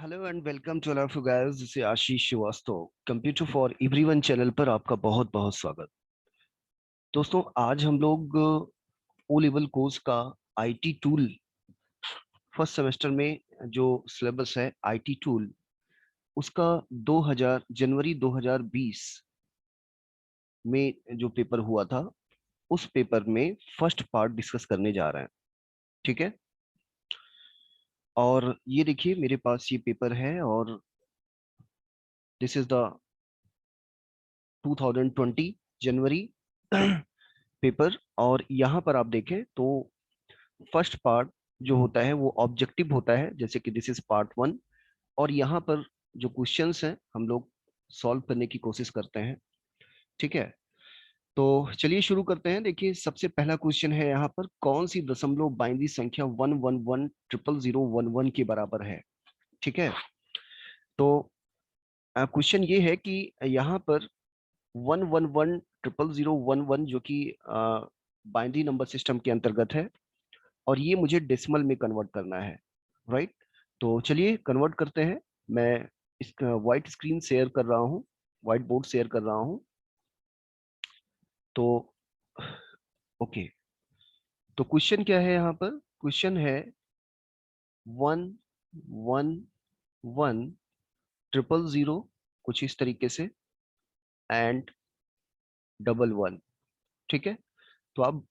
Hello and welcome to all of you guys. This is Ashish Srivastava. Computer for everyone channel पर आपका बहुत बहुत स्वागत। दोस्तों, आज हम लोग ओ लेवल कोर्स का आईटी टूल फर्स्ट सेमेस्टर में जो सिलेबस है आईटी टूल, उसका 2000 जनवरी 2020 में जो पेपर हुआ था, उस पेपर में फर्स्ट पार्ट डिस्कस करने जा रहे हैं। ठीक है, और ये देखिए मेरे पास ये पेपर है और this is the 2020 January paper. और यहाँ पर आप देखें तो फर्स्ट पार्ट जो होता है वो ऑब्जेक्टिव होता है, जैसे कि दिस इज पार्ट 1। और यहाँ पर जो क्वेश्चंस हैं हम लोग सॉल्व करने की कोशिश करते हैं। ठीक है, तो चलिए शुरू करते हैं। देखिए सबसे पहला क्वेश्चन है यहाँ पर, कौन सी दशमलव बाइनरी संख्या 1110011 के बराबर है। ठीक है, तो क्वेश्चन ये है कि यहाँ पर 1110011 जो कि बाइनरी नंबर सिस्टम के अंतर्गत है, और ये मुझे डेसिमल में कन्वर्ट करना है। राइट, तो चलिए कन्वर्ट करते हैं। मैं इस व्हाइट स्क्रीन शेयर कर रहा हूँ, व्हाइट बोर्ड शेयर कर रहा हूँ। तो ओके, तो क्वेश्चन क्या है यहाँ पर? क्वेश्चन है 11100, कुछ इस तरीके से, एंड 11। ठीक है, तो आप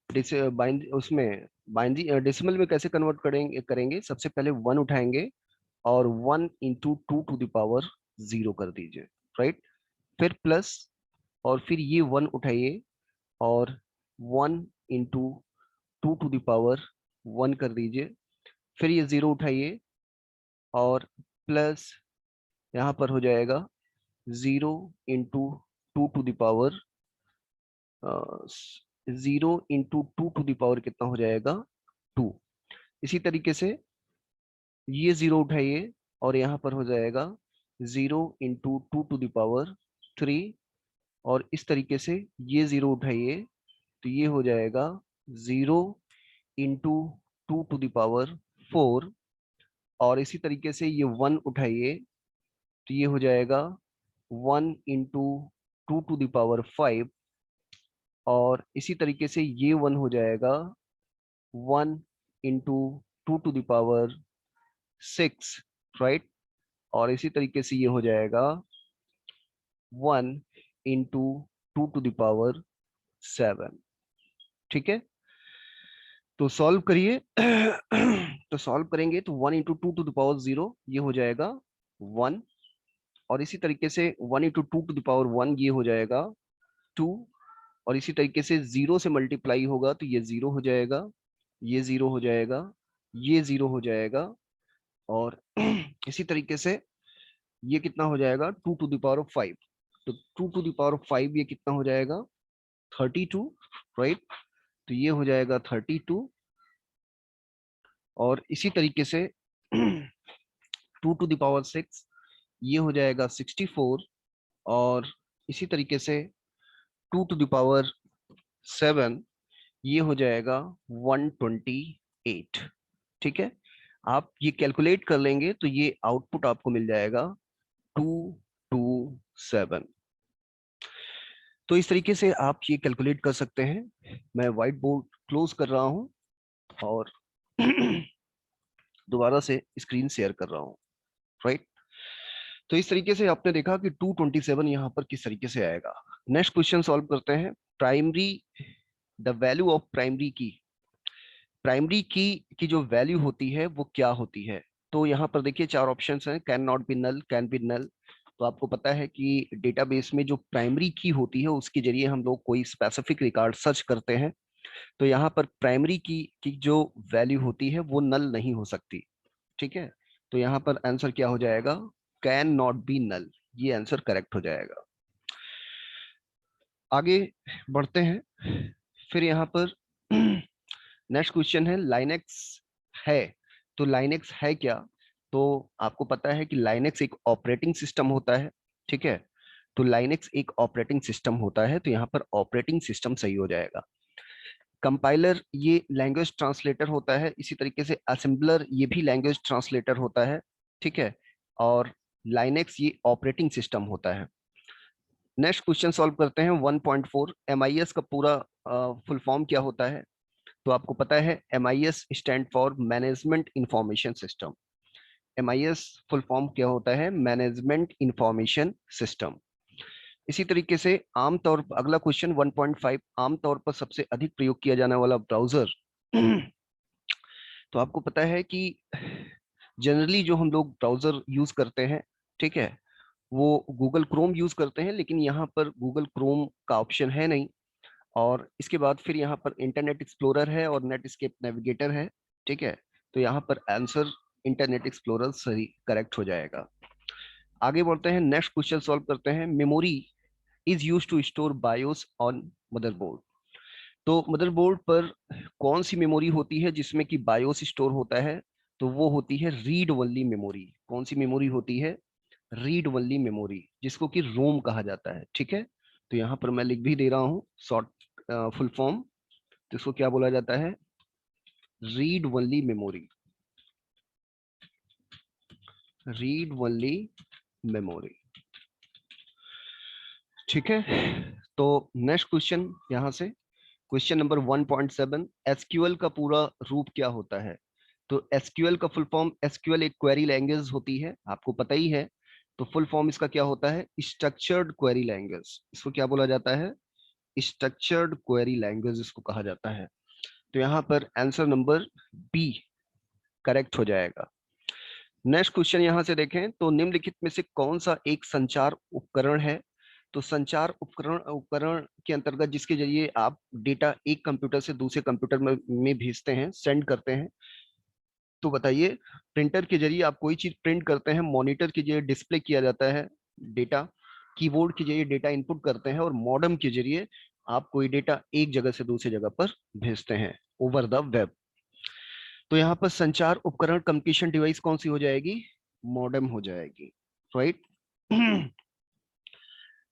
बाइंड उसमें बाइनरी डेसिमल में कैसे कन्वर्ट करेंगे सबसे पहले 1 उठाएंगे और 1 × 2 टू द पावर 0 कर दीजिए। राइट, फिर प्लस, और फिर ये 1 उठाइए और 1 × 2 टू द पावर 1 कर दीजिए। फिर ये 0 उठाइए और प्लस, यहाँ पर हो जाएगा 0 × 2 to the power 0 × 2 to the power कितना हो जाएगा? 2। इसी तरीके से ये 0 उठाइए और यहाँ पर हो जाएगा 0 × 2 टू द पावर 3। और इस तरीके से ये 0 उठाइए तो ये हो जाएगा 0 × 2 टू द पावर 4। और इसी तरीके से ये 1 उठाइए तो ये हो जाएगा 1 × 2 टू द पावर 5। और इसी तरीके से ये 1 हो जाएगा 1 × 2 टू द पावर 6। राइट, और इसी तरीके से ये हो जाएगा 1 × 2 टू द पावर 7। ठीक है, तो सॉल्व करिए। तो सॉल्व करेंगे तो 1 × 2 टू द पावर 0 ये हो जाएगा 1। और इसी तरीके से 1 × 2 टू द पावर 1 ये हो जाएगा 2। और इसी तरीके से 0 से मल्टीप्लाई होगा तो ये 0 हो जाएगा, ये 0 हो जाएगा, ये 0 हो जाएगा। और इसी तरीके से ये कितना हो जाएगा? 2 × 5। तो 2 × 5 ये कितना हो जाएगा? 32। राइट, तो ये हो जाएगा 32। और इसी तरीके से 2 × 6 ये हो जाएगा 64। और इसी तरीके से 2 × 7 ये हो जाएगा 128। ठीक है, आप ये कैलकुलेट कर लेंगे तो ये आउटपुट आपको मिल जाएगा 227। तो इस तरीके से आप ये कैलकुलेट कर सकते हैं। मैं व्हाइट बोर्ड क्लोज कर रहा हूं और दोबारा से स्क्रीन शेयर कर रहा हूं। राइट, तो इस तरीके से आपने देखा कि 227 यहाँ पर किस तरीके से आएगा। नेक्स्ट क्वेश्चन सॉल्व करते हैं। Primary, the value of primary की, प्राइमरी की जो वैल्यू होती है वो क्या होती है? तो यहाँ पर देखिए 4 ऑप्शंस हैं, can not be null, can be null. तो आपको पता है कि डेटाबेस में जो प्राइमरी की होती है उसके जरिए हम लोग कोई स्पेसिफिक रिकॉर्ड सर्च करते हैं। तो यहाँ पर प्राइमरी की जो वैल्यू होती है वो नल नहीं हो सकती। ठीक है, तो यहाँ पर आंसर क्या हो जाएगा? कैन नॉट बी नल, ये आंसर करेक्ट हो जाएगा। आगे बढ़ते हैं। फिर यहाँ पर नेक्स्ट क्वेश्चन है, लाइनेक्स है। तो लाइनेक्स है क्या? तो आपको पता है कि लाइनेक्स एक ऑपरेटिंग सिस्टम होता है। ठीक है, तो लाइनेक्स एक ऑपरेटिंग सिस्टम होता है, तो यहाँ पर ऑपरेटिंग सिस्टम सही हो जाएगा। कंपाइलर ये लैंग्वेज ट्रांसलेटर होता है, इसी तरीके से असेंबलर ये भी लैंग्वेज ट्रांसलेटर होता है। ठीक है, और लाइनेक्स ये ऑपरेटिंग सिस्टम होता है। नेक्स्ट क्वेश्चन सॉल्व करते हैं 1.4। MIS का पूरा फुल फॉर्म क्या होता है? तो आपको पता है MIS stand for management information system. MIS full form क्या होता है? Management information system. इसी तरीके से आमतौर पर अगला क्वेश्चन 1.5, आमतौर पर सबसे अधिक प्रयोग किया जाने वाला ब्राउजर। तो आपको पता है कि जनरली जो हम लोग ब्राउजर यूज करते हैं, ठीक है, वो गूगल क्रोम यूज करते हैं, लेकिन यहाँ पर गूगल क्रोम का ऑप्शन है नहीं। और इसके बाद फिर यहाँ पर इंटरनेट एक्सप्लोरर है और नेटस्केप नेविगेटर है, ठीक है। तो यहाँ पर आंसर इंटरनेट एक्सप्लोरर सही करेक्ट हो जाएगा। आगे बढ़ते हैं, नेक्स्ट क्वेश्चन सॉल्व करते हैं। Memory is use to store BIOS on motherboard. तो मदरबोर्ड पर कौन सी मेमोरी होती है जिसमें कि बायोस स्टोर होता है? तो वो होती है रीड ओनली मेमोरी। कौन सी मेमोरी होती है? रीड ओनली मेमोरी, जिसको कि रोम कहा जाता है, ठीक है। तो यहाँ पर मैं लिख भी दे रहा हूँ शॉर्ट फुल फॉर्म। तो इसको क्या बोला जाता है? Read only memory. Read only memory, ठीक है। तो नेक्स्ट क्वेश्चन यहाँ से, क्वेश्चन नंबर 1.7। एसक्यूएल का पूरा रूप क्या होता है? तो एसक्यूएल का फुल फॉर्म, एसक्यूएल एक क्वेरी लैंग्वेज होती है, आपको पता ही है। तो फुल फॉर्म इसका क्या होता है? Structured query language. इसको क्या बोला जाता है? स्ट्रक्चर्ड क्वेरी लैंग्वेज इसको कहा जाता है। तो यहाँ पर आंसर नंबर बी करेक्ट हो जाएगा। नेक्स्ट क्वेश्चन यहाँ से देखें तो निम्नलिखित में से कौन सा एक संचार उपकरण है? तो संचार उपकरण उपकरण के अंतर्गत जिसके जरिए आप डेटा एक कंप्यूटर से दूसरे कंप्यूटर में भेजते हैं, सेंड करते हैं। तो बताइए, प्रिंटर के जरिए आप कोई चीज प्रिंट करते हैं, मॉनिटर के जरिए डिस्प्ले किया जाता है डेटा, कीबोर्ड के जरिए डेटा इनपुट करते हैं, और मॉडेम के जरिए आप कोई डेटा एक जगह से दूसरी जगह पर भेजते हैं ओवर द वेब। तो यहाँ पर संचार उपकरण कम्युनिकेशन डिवाइस कौन सी हो जाएगी? मॉडेम हो जाएगी, राइट।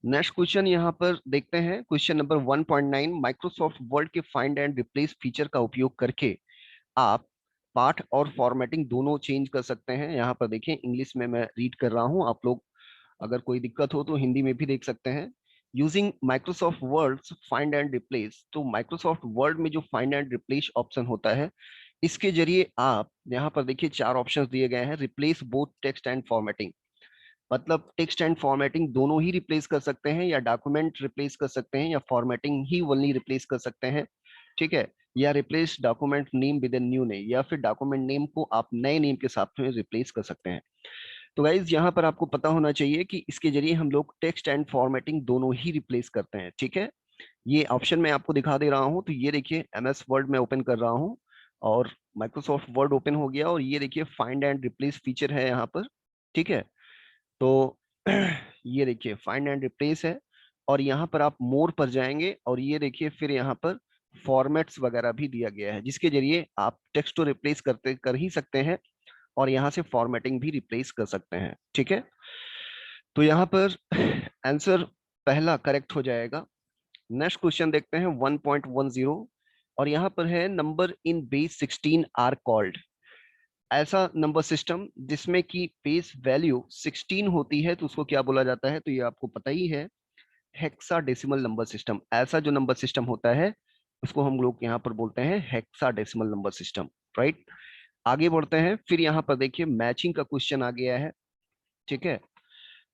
नेक्स्ट क्वेश्चन यहाँ पर देखते हैं, क्वेश्चन नंबर 1.9। माइक्रोसॉफ्ट वर्ड के फाइंड एंड रिप्लेस फीचर का उपयोग करके आप पाठ और फॉर्मेटिंग दोनों चेंज कर सकते हैं। यहाँ पर देखिए, इंग्लिश में मैं रीड कर रहा हूँ, आप लोग अगर कोई दिक्कत हो तो हिंदी में भी देख सकते हैं। Using Microsoft word find and replace, तो माइक्रोसॉफ्ट वर्ड में जो फाइंड एंड रिप्लेस ऑप्शन होता है, इसके जरिए आप यहाँ पर देखिए चार ऑप्शंस दिए गए हैं। Replace both text and formatting, मतलब टेक्स्ट एंड फॉर्मेटिंग दोनों ही रिप्लेस कर सकते हैं, या डॉक्यूमेंट रिप्लेस कर सकते हैं, या फॉर्मेटिंग ही ओनली रिप्लेस कर सकते हैं, ठीक है। या replace document name with new name, या फिर डॉक्यूमेंट नेम को आप नए नेम के साथ में रिप्लेस कर सकते हैं। तो गाइज यहाँ पर आपको पता होना चाहिए कि इसके जरिए हम लोग टेक्स्ट एंड फॉर्मेटिंग दोनों ही रिप्लेस करते हैं, ठीक है। ये ऑप्शन मैं आपको दिखा दे रहा हूँ। तो ये देखिए, MS वर्ड में ओपन कर रहा हूँ और माइक्रोसॉफ्ट वर्ड ओपन हो गया, और ये देखिए फाइंड एंड रिप्लेस फीचर है यहाँ पर, ठीक है। तो ये देखिए फाइंड एंड रिप्लेस है, और यहाँ पर आप मोर पर जाएंगे और ये देखिए फिर यहाँ पर फॉर्मेट्स वगैरह भी दिया गया है, जिसके जरिए आप टेक्स्ट को रिप्लेस करते कर ही सकते हैं, और यहाँ से फॉर्मेटिंग भी रिप्लेस कर सकते हैं, ठीक है। तो यहाँ पर आंसर पहला करेक्ट हो जाएगा। नेक्स्ट क्वेश्चन देखते हैं 1.10, और यहाँ पर है number in base 16 are called. ऐसा नंबर सिस्टम जिसमें कि बेस वैल्यू 16 होती है, तो उसको क्या बोला जाता है? तो ये आपको पता ही है, हेक्साडेसिमल नंबर सिस्टम। ऐसा जो नंबर सिस्टम होता है उसको हम लोग यहाँ पर बोलते हैं हेक्साडेसिमल नंबर सिस्टम, राइट। आगे बढ़ते हैं, फिर यहाँ पर देखिए मैचिंग का क्वेश्चन आ गया है, ठीक है।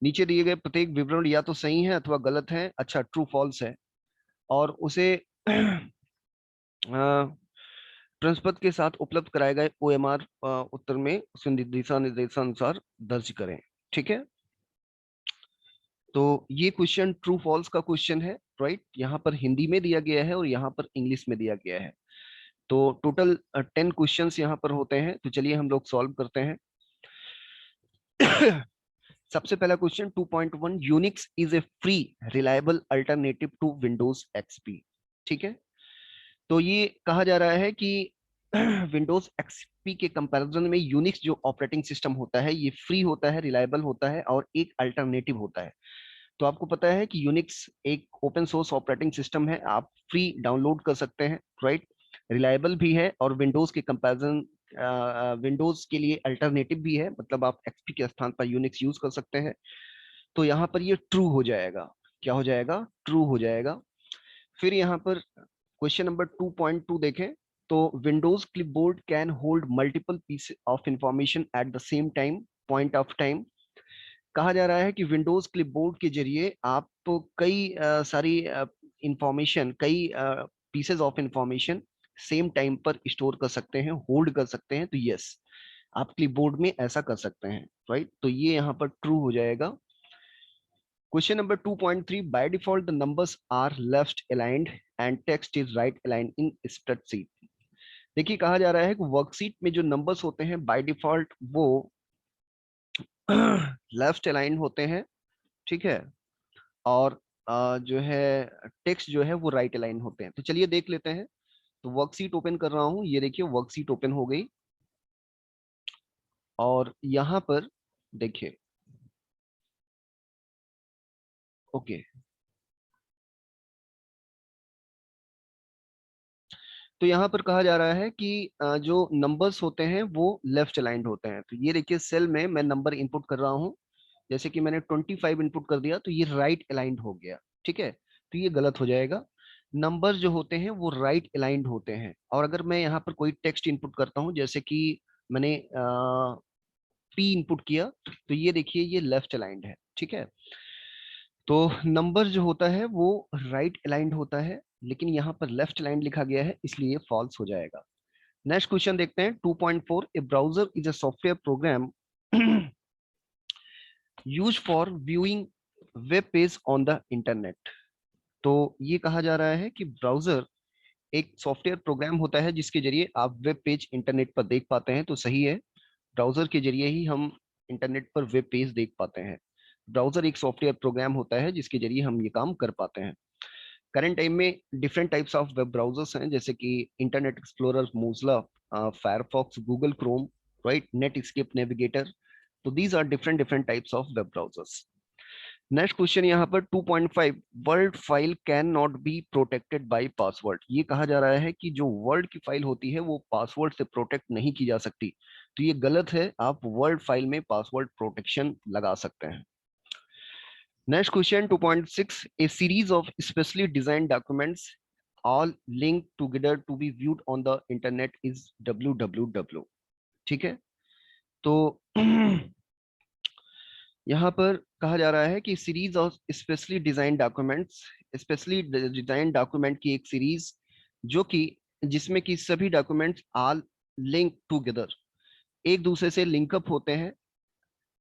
नीचे दिए गए प्रत्येक विवरण या तो सही है अथवा गलत है, अच्छा ट्रू फॉल्स है, और उसे प्रश्नपत्र के साथ उपलब्ध कराए गए OMR उत्तर में उसके दिशा निर्देशानुसार दर्ज करें, ठीक है। तो ये क्वेश्चन ट्रू फॉल्स का क्वेश्चन है, राइट। यहाँ पर हिंदी में दिया गया है और यहाँ पर इंग्लिश में दिया गया है। तो टोटल 10 क्वेश्चंस यहाँ पर होते हैं, तो चलिए हम लोग सॉल्व करते हैं। सबसे पहला question 2.1, Unix is a free reliable alternative to Windows XP, ठीक है। तो ये कहा जा रहा है कि विंडोज एक्सपी के कंपैरिजन में यूनिक्स जो ऑपरेटिंग सिस्टम होता है ये फ्री होता है, रिलायबल होता है, और एक अल्टरनेटिव होता है। तो आपको पता है कि यूनिक्स एक ओपन सोर्स ऑपरेटिंग सिस्टम है, आप फ्री डाउनलोड कर सकते हैं, राइट। रिलायबल भी है, और विंडोज के कंपैरिजन विंडोज के लिए अल्टरनेटिव भी है, मतलब आप एक्सपी के स्थान पर यूनिक्स यूज कर सकते हैं। तो यहाँ पर ये ट्रू हो जाएगा। क्या हो जाएगा? ट्रू हो जाएगा। फिर यहाँ पर क्वेश्चन नंबर 2.2 देखें तो Windows clipboard can hold multiple piece of information at the same time, point of time. कहा जा रहा है कि विंडोज क्लिपबोर्ड के जरिए आप तो कई सारी इंफॉर्मेशन, कई pieces of information same time पर स्टोर कर सकते हैं, होल्ड कर सकते हैं। तो यस, आप क्लिपबोर्ड में ऐसा कर सकते हैं, राइट। तो ये यहाँ पर ट्रू हो जाएगा। Question number 2.3, by default the numbers are left aligned and text is right aligned in spreadsheet। देखिए कहा जा रहा है कि वर्कशीट में जो नंबर्स होते हैं बाय डिफॉल्ट वो लेफ्ट अलाइन होते हैं, ठीक है, और जो है टेक्स्ट जो है वो राइट अलाइन होते हैं। तो चलिए देख लेते हैं। तो वर्कशीट ओपन कर रहा हूं, ये देखिए वर्कशीट ओपन हो गई और यहाँ पर देखिए, ओके, तो यहाँ पर कहा जा रहा है कि जो नंबर्स होते हैं वो लेफ्ट अलाइंड होते हैं। तो ये देखिए सेल में मैं नंबर इनपुट कर रहा हूँ, जैसे कि मैंने 25 इनपुट कर दिया तो ये राइट अलाइंड हो गया, ठीक है। तो ये गलत हो जाएगा। नंबर जो होते हैं वो राइट अलाइंड होते हैं। और अगर मैं यहाँ पर कोई टेक्स्ट इनपुट करता हूँ, जैसे कि मैंने पी इनपुट किया, तो ये देखिए ये लेफ्ट अलाइंड है, ठीक है। तो नंबर जो होता है वो राइट अलाइंड होता है, लेकिन यहाँ पर लेफ्ट अलाइंड लिखा गया है, इसलिए फॉल्स हो जाएगा। नेक्स्ट क्वेश्चन देखते हैं 2.4, ए browser is a software program use for viewing web page on the internet. तो ये कहा जा रहा है कि ब्राउजर एक सॉफ्टवेयर प्रोग्राम होता है जिसके जरिए आप वेब पेज इंटरनेट पर देख पाते हैं। तो सही है, ब्राउजर के जरिए ही हम इंटरनेट पर वेब पेज देख पाते हैं। ब्राउजर एक सॉफ्टवेयर प्रोग्राम होता है जिसके जरिए हम ये काम कर पाते हैं। करंट टाइम में different types of web browsers हैं, जैसे कि Internet Explorer, Mozilla, Firefox, Google Chrome, right, Netscape Navigator. तो these are different different types of web browsers. Next question यहाँ पर 2.5, Word file can not be protected by password. ये कहा जा रहा है कि जो वर्ड की फाइल होती है वो पासवर्ड से प्रोटेक्ट नहीं की जा सकती। तो ये गलत है, आप वर्ड फाइल में पासवर्ड प्रोटेक्शन लगा सकते हैं। Next question 2.6, a series of specially designed documents all linked together to be viewed on the internet is www। ठीक है, तो यहाँ पर कहा जा रहा है कि series of specially design documents, specially design document की एक सीरीज जो कि जिसमें कि सभी डॉक्यूमेंट्स आल लिंक टूगेदर, एक दूसरे से लिंकअप होते हैं,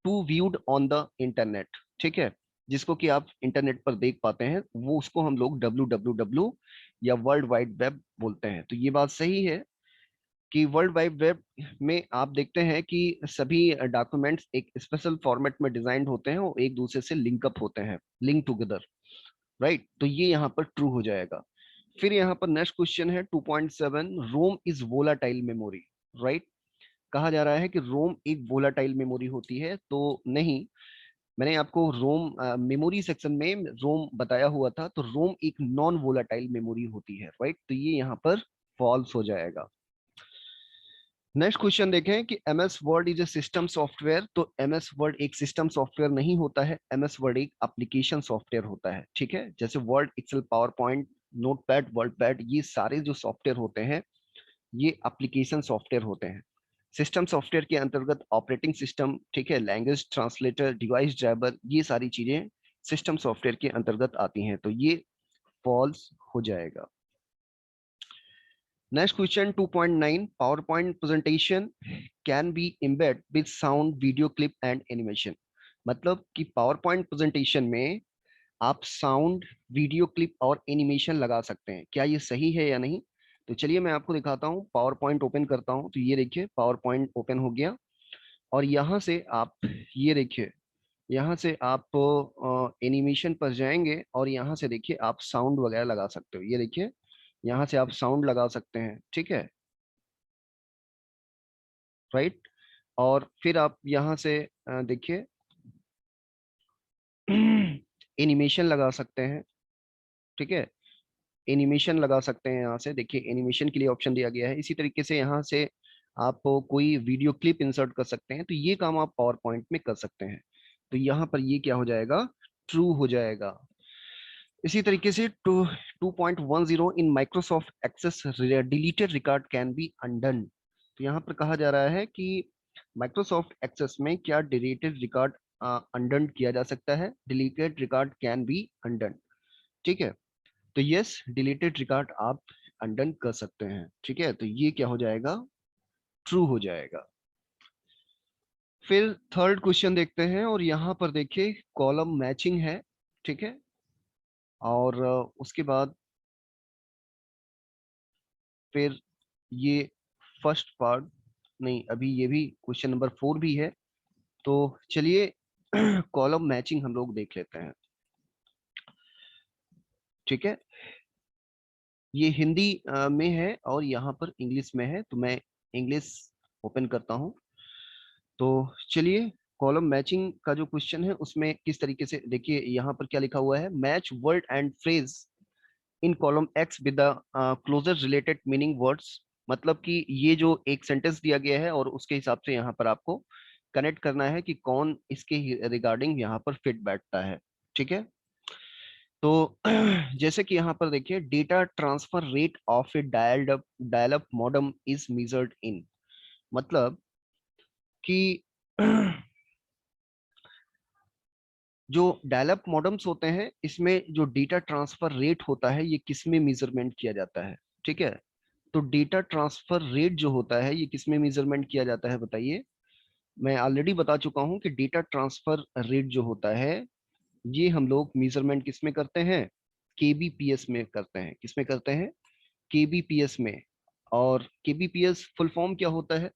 to viewed on the internet, ठीक है, जिसको कि आप इंटरनेट पर देख पाते हैं, वो उसको हम लोग www या वर्ल्ड वाइड वेब बोलते हैं। तो ये बात सही है कि वर्ल्ड वाइड वेब में आप देखते हैं कि सभी डॉक्यूमेंट्स एक स्पेशल फॉर्मेट में डिजाइंड होते हैं और एक दूसरे से लिंकअप होते हैं, लिंक टुगेदर, राइट। तो ये यहाँ पर ट्रू हो जाएगा। फिर यहाँ पर नेक्स्ट क्वेश्चन है 2.7, रोम इज वोलाटाइल मेमोरी, राइट। कहा जा रहा है कि रोम एक वोलाटाइल मेमोरी होती है, तो नहीं, मैंने आपको रोम मेमोरी सेक्शन में रोम बताया हुआ था। तो रोम एक नॉन वोलाटाइल मेमोरी होती है, राइट। तो ये यहाँ पर फॉल्स हो जाएगा। नेक्स्ट क्वेश्चन देखें कि M S Word is a system software. तो एम एस वर्ड एक सिस्टम सॉफ्टवेयर नहीं होता है, एम एस वर्ड एक एप्लीकेशन सॉफ्टवेयर होता है, ठीक है। जैसे Word, Excel, PowerPoint, Notepad, WordPad, ये सारे जो सॉफ्टवेयर होते हैं ये एप्लीकेशन सॉफ्टवेयर होते हैं। सिस्टम सॉफ्टवेयर के अंतर्गत ऑपरेटिंग सिस्टम, ठीक है, लैंग्वेज ट्रांसलेटर, डिवाइस ड्राइवर, ये सारी चीजें सिस्टम सॉफ्टवेयर के अंतर्गत आती हैं। तो ये फॉल्स हो जाएगा। Next question 2.9, power point presentation can be embed with sound, video clip and animation. मतलब कि पावर पॉइंट प्रेजेंटेशन में आप साउंड, वीडियो क्लिप और एनिमेशन लगा सकते हैं। क्या ये सही है या नहीं? तो चलिए मैं आपको दिखाता हूँ। पावर पॉइंट ओपन करता हूँ, तो ये देखिए पावर पॉइंट ओपन हो गया और यहाँ से आप, ये देखिए, यहाँ से आप एनिमेशन पर जाएंगे और यहाँ से देखिए आप साउंड वगैरह लगा सकते हो। ये देखिए यहाँ से आप साउंड लगा सकते हैं, ठीक है, राइट। और फिर आप यहाँ से देखिए एनिमेशन लगा सकते हैं, ठीक है, एनिमेशन लगा सकते हैं। यहाँ से देखिए एनिमेशन के लिए ऑप्शन दिया गया है। इसी तरीके से यहाँ से आप कोई वीडियो क्लिप इंसर्ट कर सकते हैं, तो ये काम आप पावर पॉइंट में कर सकते हैं। तो यहाँ पर ये क्या हो जाएगा, ट्रू हो जाएगा। इसी तरीके से 2.10 in Microsoft Access deleted record can be undone. तो यहाँ पर कहा जा रहा है कि माइक्रोसॉफ्ट एक्सेस में क्या डिलीटेड रिकॉर्ड अनडन किया जा सकता है, deleted record can be undone. ठीक है, तो यस, डिलीटेड रिकॉर्ड आप अनडन कर सकते हैं। ठीक है, तो ये क्या हो जाएगा, ट्रू हो जाएगा। फिर थर्ड क्वेश्चन देखते हैं, और यहाँ पर देखिए कॉलम मैचिंग है। ठीक है, और उसके बाद फिर ये फर्स्ट पार्ट, नहीं अभी ये भी क्वेश्चन नंबर 4 भी है। तो चलिए कॉलम मैचिंग हम लोग देख लेते हैं। ठीक है, ये हिंदी में है और यहाँ पर इंग्लिश में है, तो मैं इंग्लिश ओपन करता हूँ। तो चलिए कॉलम मैचिंग का जो क्वेश्चन है उसमें किस तरीके से, देखिए यहाँ पर क्या लिखा हुआ है, match word and phrase in column X with the closer related meaning words. मतलब कि ये जो एक सेंटेंस दिया गया है और उसके हिसाब से यहाँ पर आपको कनेक्ट करना है कि कौन इसके रिगार्डिंग यहाँ पर फिट बैठता है। ठीक है, तो जैसे कि यहाँ पर देखिए, data transfer rate of A dial up modem is measured in, मतलब कि जो डायल अप मॉडेम्स होते हैं इसमें जो डेटा ट्रांसफर रेट होता है ये किस में मेजरमेंट किया जाता है। ठीक है, तो डेटा ट्रांसफर रेट जो होता है ये किस में मेजरमेंट किया जाता है बताइए। मैं ऑलरेडी बता चुका हूं कि डेटा ट्रांसफर रेट जो होता है ये हम लोग मेजरमेंट किस में करते हैं, केबीपीएस में करते हैं। किस में करते हैं, केबीपीएस में। और केबीपीएस फुल फॉर्म क्या होता है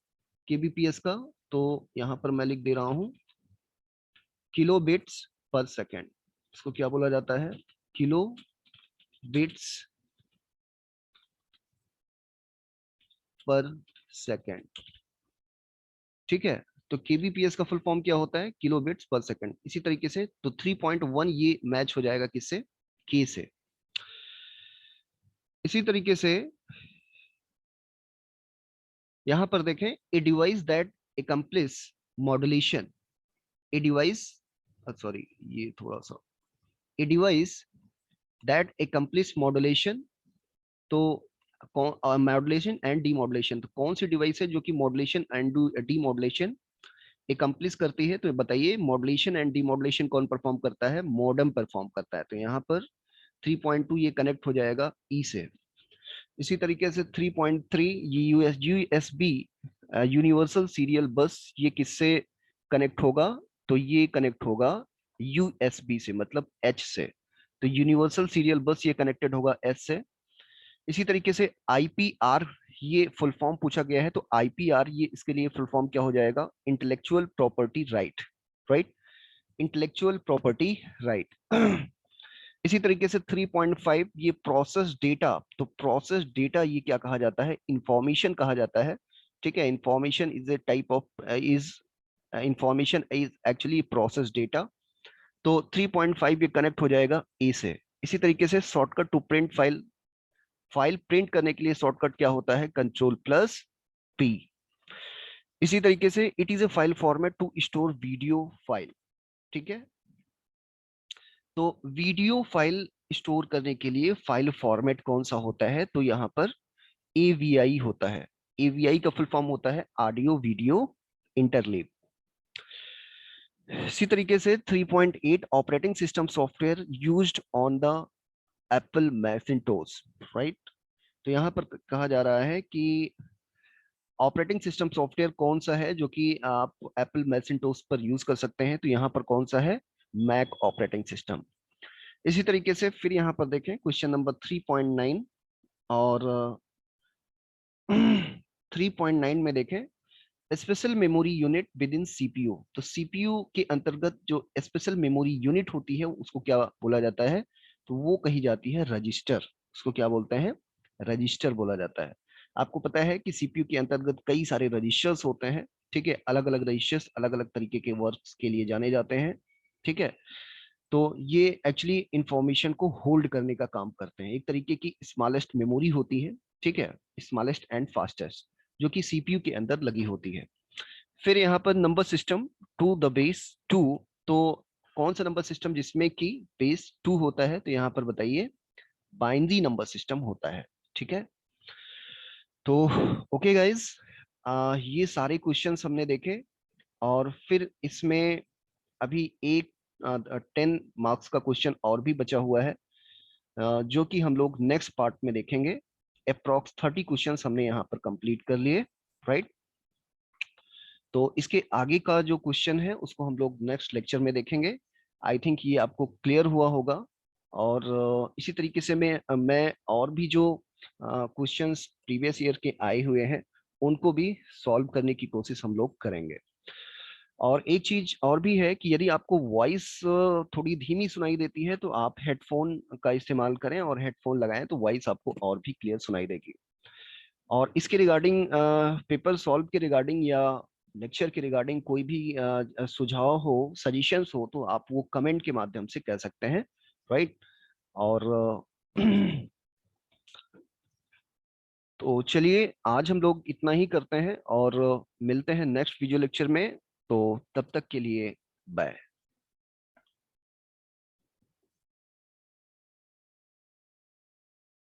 केबीपीएस का, तो यहाँ पर मैं लिख दे रहा हूँ, किलो बिट्स पर सेकेंड। इसको क्या बोला जाता है, किलो बिट्स पर सेकेंड। ठीक है, तो केबीपीएस का फुल फॉर्म क्या होता है, किलो बिट्स पर सेकंड। इसी तरीके से तो 3.1 ये मैच हो जाएगा किससे, के से। इसी तरीके से यहां पर देखें, a device that accomplish modulation, a device, sorry ये थोड़ा सा, a device that accomplish modulation, तो मॉड्यूलेशन एंड डीमॉड्यूलेशन, तो कौन सी डिवाइस है जो कि मॉड्यूलेशन एंड डीमॉड्यूलेशन एकम्प्लिस करती है। तो बताइए मॉड्यूलेशन एंड डीमॉड्यूलेशन कौन परफॉर्म करता है, मॉडेम परफॉर्म करता है। तो यहाँ पर 3.2 ये कनेक्ट हो जाएगा ई से। इसी तरीके से 3.3 ये यूएसबी यूनिवर्सल सीरियल बस, ये किससे कनेक्ट होगा, तो ये कनेक्ट होगा यूएसबी से, मतलब एच से। तो यूनिवर्सल सीरियल बस ये कनेक्टेड होगा एच से। इसी तरीके से आईपीआर, ये फुल फॉर्म पूछा गया है, तो आईपीआर ये इसके लिए फुल फॉर्म क्या हो जाएगा, intellectual property right. Right, intellectual property right. इसी तरीके से 3.5 ये प्रोसेस डेटा, तो प्रोसेस डेटा ये क्या कहा जाता है, इंफॉर्मेशन कहा जाता है। ठीक है, information is a type of is information is actually process data. तो 3.5 ये कनेक्ट हो जाएगा ए से। इसी तरीके से shortcut to print file, file print करने के लिए शॉर्टकट क्या होता है, कंट्रोल प्लस पी। इसी तरीके से it is a file format to store video file. ठीक है, तो वीडियो फाइल स्टोर करने के लिए फाइल फॉर्मेट कौन सा होता है, तो यहाँ पर एवीआई होता है। एवीआई का फुल फॉर्म होता है ऑडियो वीडियो इंटरलेप। इसी तरीके से 3.8 operating system software used on the Apple Macintosh. Right, तो यहाँ पर कहा जा रहा है कि ऑपरेटिंग सिस्टम सॉफ्टवेयर कौन सा है जो कि आप एप्पल मैकिंटोश पर यूज कर सकते हैं, तो यहाँ पर कौन सा है, मैक ऑपरेटिंग सिस्टम। इसी तरीके से फिर यहाँ पर देखें क्वेश्चन नंबर 3.9, और 3.9 में देखें, special memory unit with in CPU. तो सीपीयू के अंतर्गत जो स्पेशल मेमोरी यूनिट होती है उसको क्या बोला जाता है, तो वो कही जाती है रजिस्टर। उसको क्या बोलते हैं, रजिस्टर बोला जाता है। आपको पता है कि सीपीयू के अंतर्गत कई सारे रजिस्टर्स होते हैं। ठीक है, अलग अलग रजिस्टर्स अलग अलग तरीके के वर्क्स के लिए जाने जाते हैं। ठीक है, तो ये एक्चुअली इंफॉर्मेशन को होल्ड करने का काम करते हैं, एक तरीके की स्मॉलेस्ट मेमोरी होती है। ठीक है, स्मॉलेस्ट एंड फास्टेस्ट। जो कि सीपीयू के अंदर लगी होती है। फिर यहाँ पर number system to the base 2, तो कौन सा नंबर सिस्टम जिसमें कि बेस 2 होता है, तो यहाँ पर बताइए बाइनरी नंबर सिस्टम होता है। ठीक है, तो ओके गाइज, ये सारे क्वेश्चंस हमने देखे, और फिर इसमें अभी एक 10 मार्क्स का क्वेश्चन और भी बचा हुआ है, जो कि हम लोग नेक्स्ट पार्ट में देखेंगे। अप्रॉक्स 30 क्वेश्चंस हमने यहाँ पर कंप्लीट कर लिए, राइट। तो इसके आगे का जो क्वेश्चन है उसको हम लोग नेक्स्ट लेक्चर में देखेंगे। आई थिंक ये आपको क्लियर हुआ होगा। और इसी तरीके से मैं और भी जो क्वेश्चंस प्रीवियस ईयर के आए हुए हैं उनको भी सॉल्व करने की कोशिश हम लोग करेंगे। और एक चीज और भी है कि यदि आपको वॉइस थोड़ी धीमी सुनाई देती है तो आप हेडफोन का इस्तेमाल करें, और हेडफोन लगाएं तो वॉइस आपको और भी क्लियर सुनाई देगी। और इसके रिगार्डिंग, पेपर सॉल्व के रिगार्डिंग या लेक्चर के रिगार्डिंग कोई भी सुझाव हो, सजेशंस हो, तो आप वो कमेंट के माध्यम से कह सकते हैं, राइट। और तो चलिए आज हम लोग इतना ही करते हैं, और मिलते हैं नेक्स्ट वीडियो लेक्चर में। तो तब तक के लिए बाय।